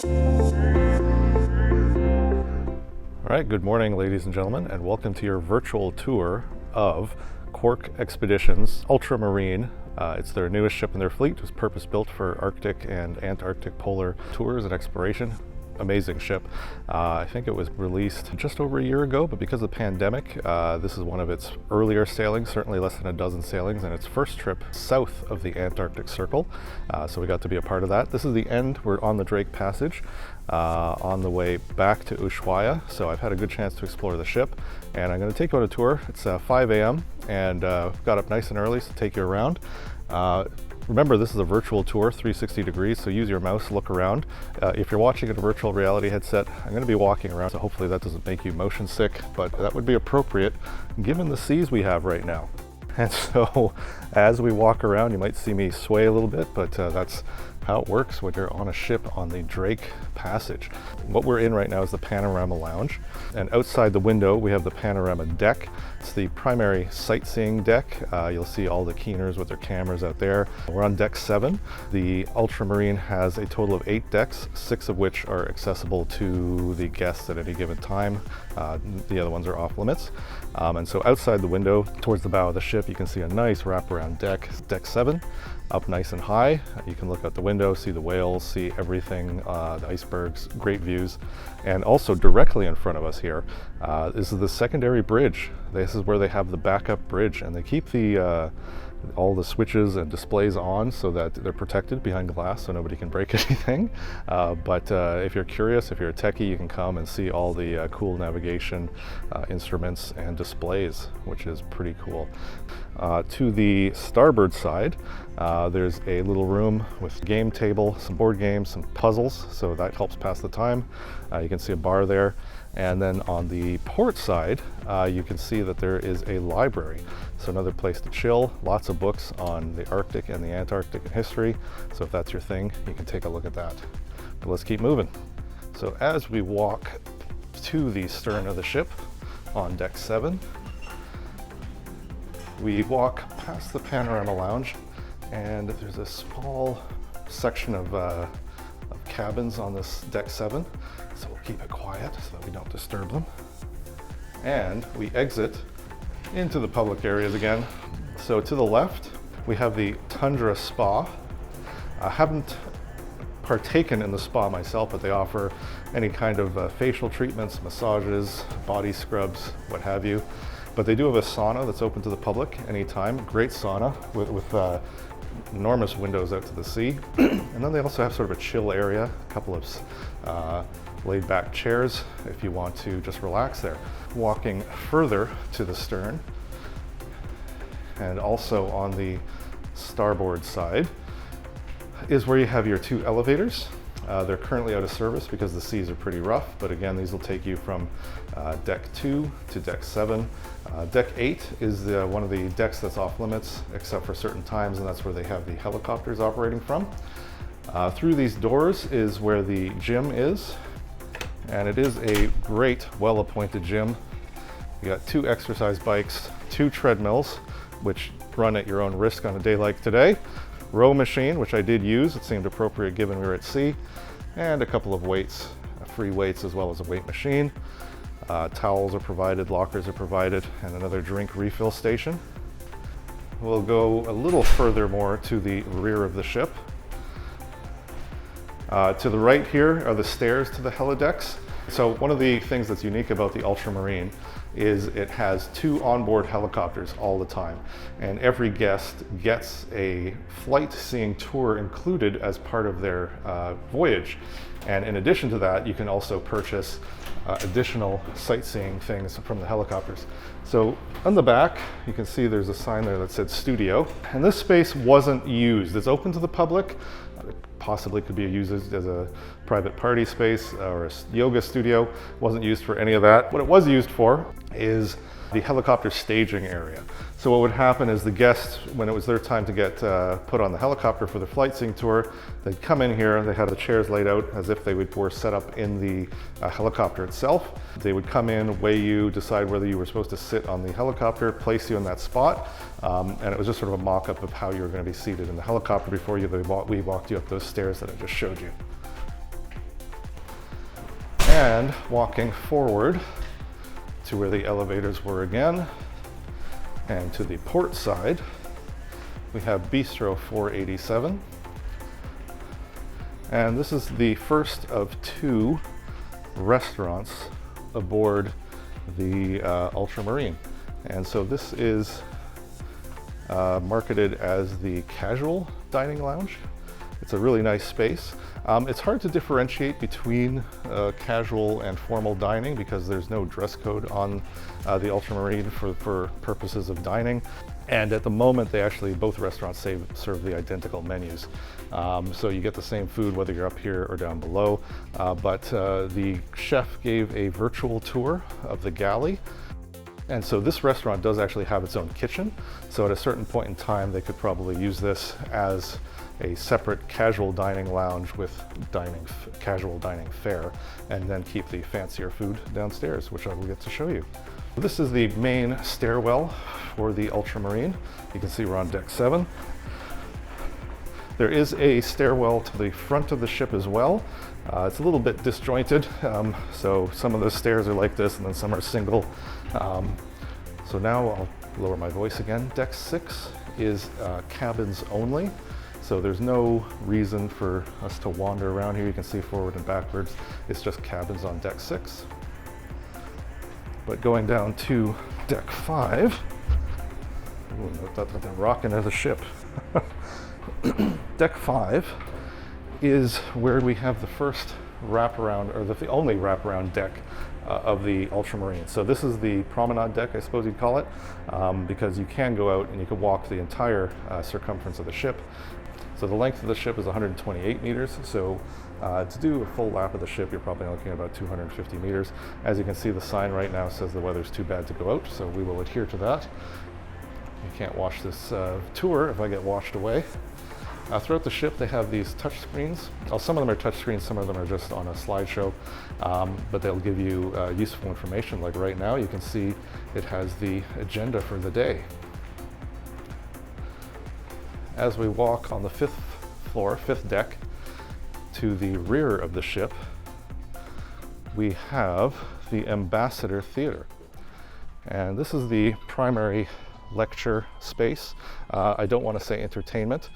All right, good morning, ladies and gentlemen, and welcome to your virtual tour of Quark Expeditions Ultramarine. It's their newest ship in their fleet. It was purpose-built for Arctic and Antarctic polar tours and exploration. Amazing ship. I think it was released just over a year ago, but because of the pandemic, this is one of its earlier sailings, certainly less than a dozen sailings, and its first trip south of the Antarctic Circle. So we got to be a part of that. This is the end. We're on the Drake Passage on the way back to Ushuaia. So I've had a good chance to explore the ship, and I'm going to take you on a tour. It's 5 a.m. and got up nice and early to take you around. Remember, this is a virtual tour, 360 degrees, so use your mouse, look around. If you're watching in a virtual reality headset, I'm going to be walking around, so hopefully that doesn't make you motion sick, but that would be appropriate given the seas we have right now. And so as we walk around, you might see me sway a little bit, but that's how it works when you're on a ship on the Drake Passage. What we're in right now is the Panorama Lounge, and outside the window we have the Panorama Deck. It's the primary sightseeing deck. You'll see all the keeners with their cameras out there. We're on deck 7. The Ultramarine has a total of 8 decks, 6 of which are accessible to the guests at any given time. The other ones are off limits. And so outside the window, towards the bow of the ship, you can see a nice wraparound deck, deck 7. Up nice and high. You can look out the window, see the whales, see everything, the icebergs, great views. And also directly in front of us here, this is the secondary bridge. This is where they have the backup bridge, and they keep the all the switches and displays on so that they're protected behind glass so nobody can break anything. But if you're curious, if you're a techie, you can come and see all the cool navigation instruments and displays, which is pretty cool. To the starboard side, there's a little room with a game table, some board games, some puzzles, so that helps pass the time. You can see a bar there. And then on the port side, you can see that there is a library. So another place to chill, lots of books on the Arctic and the Antarctic and history. So if that's your thing, you can take a look at that. But let's keep moving. So as we walk to the stern of the ship on deck 7, we walk past the Panorama Lounge, and there's a small section of cabins on this deck 7. So we'll keep it quiet so that we don't disturb them. And we exit into the public areas again. So to the left, we have the Tundra Spa. I haven't partaken in the spa myself, but they offer any kind of facial treatments, massages, body scrubs, what have you. But they do have a sauna that's open to the public anytime. Great sauna with enormous windows out to the sea. And then they also have sort of a chill area, a couple of laid back chairs if you want to just relax there. Walking further to the stern, and also on the starboard side, is where you have your 2 elevators. They're currently out of service because the seas are pretty rough, but again, these will take you from deck 2 to deck 7. Deck 8 is one of the decks that's off limits except for certain times, and that's where they have the helicopters operating from. Through these doors is where the gym is, and it is a great, well-appointed gym. You got 2 exercise bikes, 2 treadmills, which run at your own risk on a day like today, row machine, which I did use, it seemed appropriate given we were at sea, and a couple of weights, free weights as well as a weight machine. Towels are provided, lockers are provided, and another drink refill station. We'll go a little further more to the rear of the ship. To the right here are the stairs to the helidecks. So one of the things that's unique about the Ultramarine is it has 2 onboard helicopters all the time, and every guest gets a flight seeing tour included as part of their voyage. And in addition to that, you can also purchase additional sightseeing things from the helicopters. So on the back, you can see there's a sign there that said studio, and this space wasn't used. It's open to the public. It possibly could be used as a private party space or a yoga studio. It wasn't used for any of that. What it was used for is the helicopter staging area. So what would happen is the guests, when it was their time to get put on the helicopter for the flight seeing tour, they'd come in here, they had the chairs laid out as if they were set up in the helicopter itself. They would come in, weigh you, decide whether you were supposed to sit on the helicopter, place you in that spot, and it was just sort of a mock-up of how you were going to be seated in the helicopter before we walked you up those stairs that I just showed you. And walking forward to where the elevators were again, and to the port side, we have Bistro 487. And this is the first of 2 restaurants aboard the Ultramarine. And so this is marketed as the casual dining lounge. It's a really nice space. It's hard to differentiate between casual and formal dining because there's no dress code on the Ultramarine for purposes of dining. And at the moment, they actually, both restaurants serve the identical menus. So you get the same food whether you're up here or down below. But the chef gave a virtual tour of the galley. And so this restaurant does actually have its own kitchen. So at a certain point in time, they could probably use this as a separate casual dining lounge with casual dining fare, and then keep the fancier food downstairs, which I will get to show you. This is the main stairwell for the Ultramarine. You can see we're on deck 7. There is a stairwell to the front of the ship as well. It's a little bit disjointed, so some of the stairs are like this and then some are single. So now I'll lower my voice again. Deck 6 is cabins only, so there's no reason for us to wander around here. You can see forward and backwards. It's just cabins on deck 6. But going down to deck 5, the rocking of the ship. Deck 5 is where we have the first wraparound, or the only wraparound deck of the Ultramarine. So this is the promenade deck, I suppose you'd call it, because you can go out and you can walk the entire circumference of the ship. So the length of the ship is 128 meters. So to do a full lap of the ship, you're probably looking at about 250 meters. As you can see, the sign right now says the weather's too bad to go out, so we will adhere to that. You can't watch this tour if I get washed away. Throughout the ship, they have these touch screens. Well, some of them are touch screens, some of them are just on a slideshow, but they'll give you useful information. Like right now, you can see it has the agenda for the day. As we walk on the 5th floor, 5th deck, to the rear of the ship, we have the Ambassador Theater. And this is the primary lecture space. I don't want to say entertainment.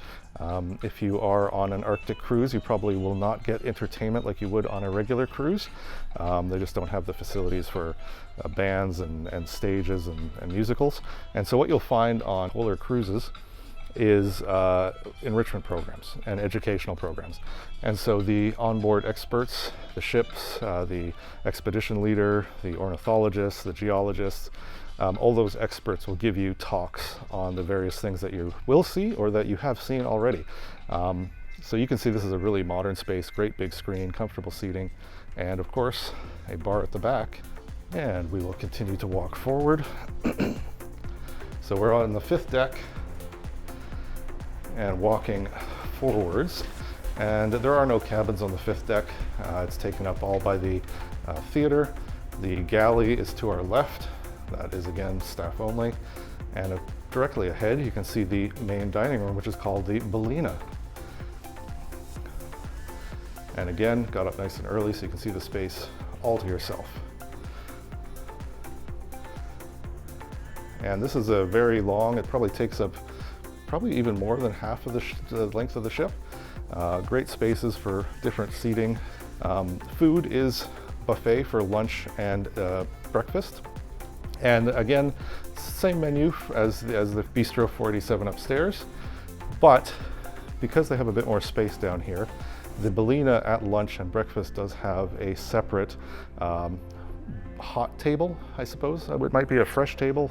If you are on an Arctic cruise, you probably will not get entertainment like you would on a regular cruise. They just don't have the facilities for bands and stages and musicals. And so what you'll find on polar cruises is enrichment programs and educational programs. And so the onboard experts, the ships, the expedition leader, the ornithologists, the geologists, all those experts will give you talks on the various things that you will see or that you have seen already. So you can see this is a really modern space, great big screen, comfortable seating, and of course a bar at the back. And we will continue to walk forward. So we're on the 5th deck and walking forwards, and there are no cabins on the 5th deck. It's taken up all by the theater. The galley is to our left. That is again staff only, and directly ahead you can see the main dining room, which is called the Bellina. And again, got up nice and early so you can see the space all to yourself. And this is a very long, it probably takes up probably even more than half of the length of the ship. Great spaces for different seating. Food is buffet for lunch and breakfast. And again, same menu as the Bistro 487 upstairs, but because they have a bit more space down here, the Bellina at lunch and breakfast does have a separate hot table, I suppose. It might be a fresh table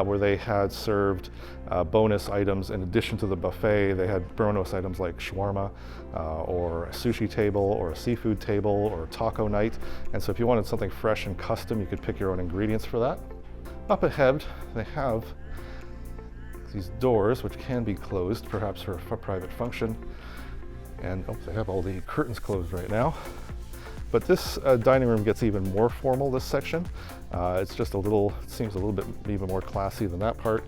where they had served bonus items in addition to the buffet. They had bonus items like shawarma or a sushi table or a seafood table or taco night. And so if you wanted something fresh and custom, you could pick your own ingredients for that. Up ahead, they have these doors which can be closed, perhaps for a private function. And they have all the curtains closed right now. But this dining room gets even more formal, this section. It's just it seems a little bit even more classy than that part.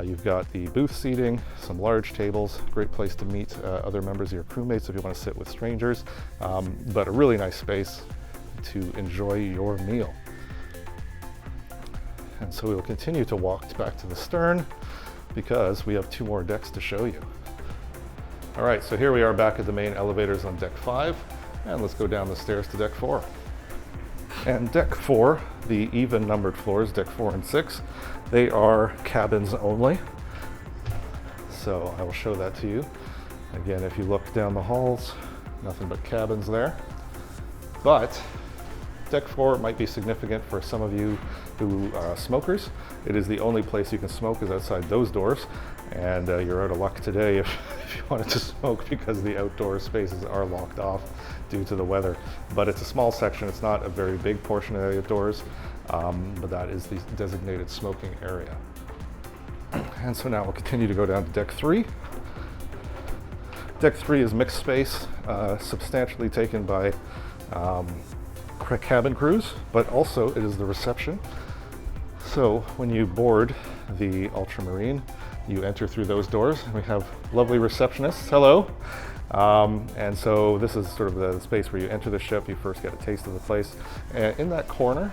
You've got the booth seating, some large tables, great place to meet other members of your crewmates if you want to sit with strangers. But a really nice space, to enjoy your meal. And so we will continue to walk back to the stern because we have 2 more decks to show you. All right, so here we are back at the main elevators on deck 5, and let's go down the stairs to deck 4. And deck 4, the even numbered floors, deck 4 and 6, they are cabins only. So I will show that to you. Again, if you look down the halls, nothing but cabins there. But deck 4 might be significant for some of you who smokers. It is the only place you can smoke is outside those doors, and you're out of luck today if you wanted to smoke because the outdoor spaces are locked off due to the weather. But it's a small section, it's not a very big portion of the outdoors, but that is the designated smoking area. And so now we'll continue to go down to deck 3. Deck 3 is mixed space, substantially taken by cabin crews, but also it is the reception. So when you board the Ultramarine, you enter through those doors. We have lovely receptionists. Hello. And so this is sort of the space where you enter the ship, you first get a taste of the place. And in that corner,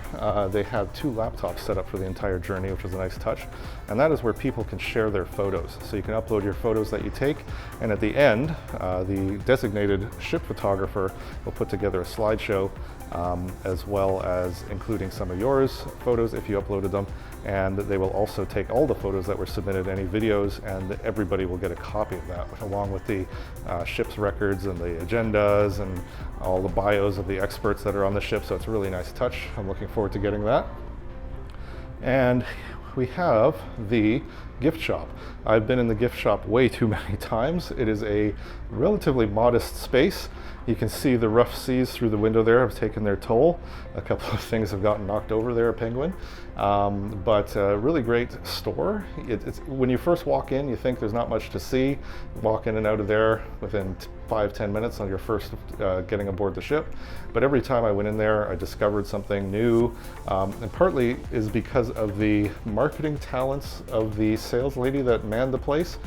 they have 2 laptops set up for the entire journey, which is a nice touch. And that is where people can share their photos. So you can upload your photos that you take, and at the end, the designated ship photographer will put together a slideshow, as well as including some of yours photos if you uploaded them. And they will also take all the photos that were submitted, any videos, and everybody will get a copy of that, along with the ship's records and the agendas and all the bios of the experts that are on the ship. So it's a really nice touch. I'm looking forward to getting that. And we have the gift shop. I've been in the gift shop way too many times. It is a relatively modest space. You can see the rough seas through the window there have taken their toll. A couple of things have gotten knocked over there, a penguin. But a really great store. When you first walk in, you think there's not much to see. Walk in and out of there within 5-10 minutes on your first getting aboard the ship. But every time I went in there, I discovered something new. And partly is because of the marketing talents of the sales lady that manned the place,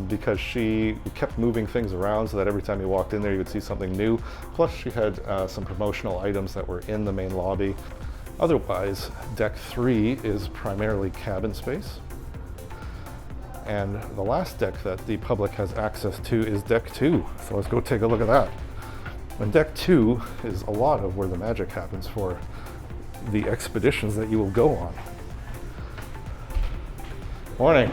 because she kept moving things around so that every time you walked in there, you would see something new. Plus she had some promotional items that were in the main lobby. Otherwise, deck 3 is primarily cabin space. And the last deck that the public has access to is deck 2. So let's go take a look at that. And deck 2 is a lot of where the magic happens for the expeditions that you will go on. Morning.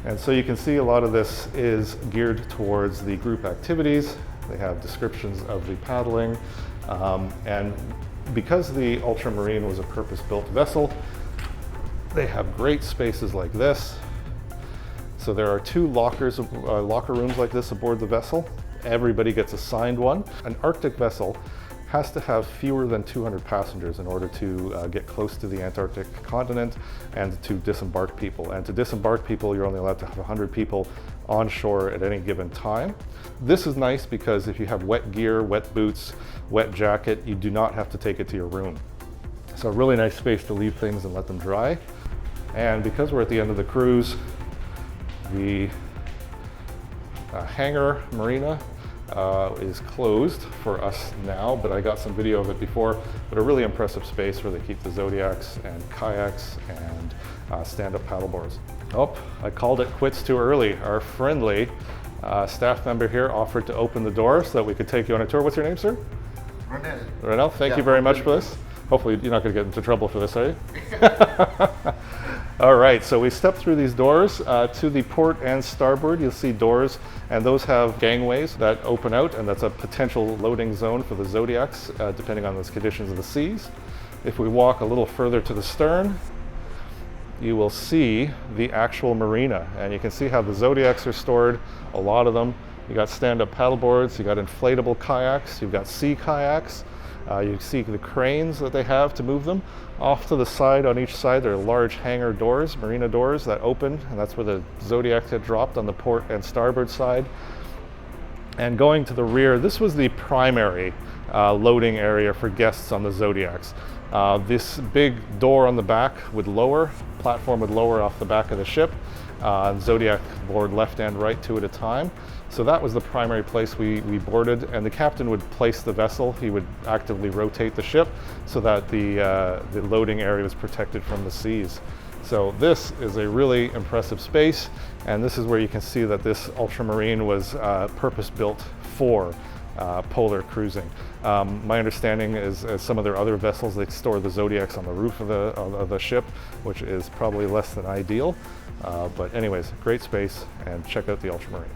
And so you can see a lot of this is geared towards the group activities. They have descriptions of the paddling. And because the Ultramarine was a purpose-built vessel, they have great spaces like this. So there are 2 locker rooms like this aboard the vessel. Everybody gets assigned one. An Arctic vessel has to have fewer than 200 passengers in order to get close to the Antarctic continent and to disembark people. And to disembark people, you're only allowed to have 100 people on shore at any given time. This is nice because if you have wet gear, wet boots, wet jacket, you do not have to take it to your room. So a really nice space to leave things and let them dry. And because we're at the end of the cruise, the hangar marina is closed for us now, but I got some video of it before. But a really impressive space where they keep the Zodiacs and kayaks and stand-up paddleboards. Oh, I called it quits too early. Our friendly staff member here offered to open the door so that we could take you on a tour. What's your name, sir? Renel, thank you very much for this. Hopefully you're not going to get into trouble for this, are you? All right, so we step through these doors to the port and starboard. You'll see doors, and those have gangways that open out, and that's a potential loading zone for the Zodiacs, depending on the conditions of the seas. If we walk a little further to the stern, you will see the actual marina, and you can see how the Zodiacs are stored, a lot of them. You got stand-up paddleboards, you got inflatable kayaks, you've got sea kayaks. You see the cranes that they have to move them. Off to the side, on each side, there are large hangar doors, marina doors that open, and that's where the Zodiacs get dropped on the port and starboard side. And going to the rear, this was the primary loading area for guests on the Zodiacs. This big door on the back would lower, platform would lower off the back of the ship. Zodiac board left and right, 2 at a time. So that was the primary place we boarded, and the captain would place the vessel. He would actively rotate the ship so that the loading area was protected from the seas. So this is a really impressive space, and this is where you can see that this Ultramarine was purpose-built for polar cruising. My understanding is, as some of their other vessels, they store the Zodiacs on the roof of the ship, which is probably less than ideal. But anyways, great space, and check out the Ultramarine.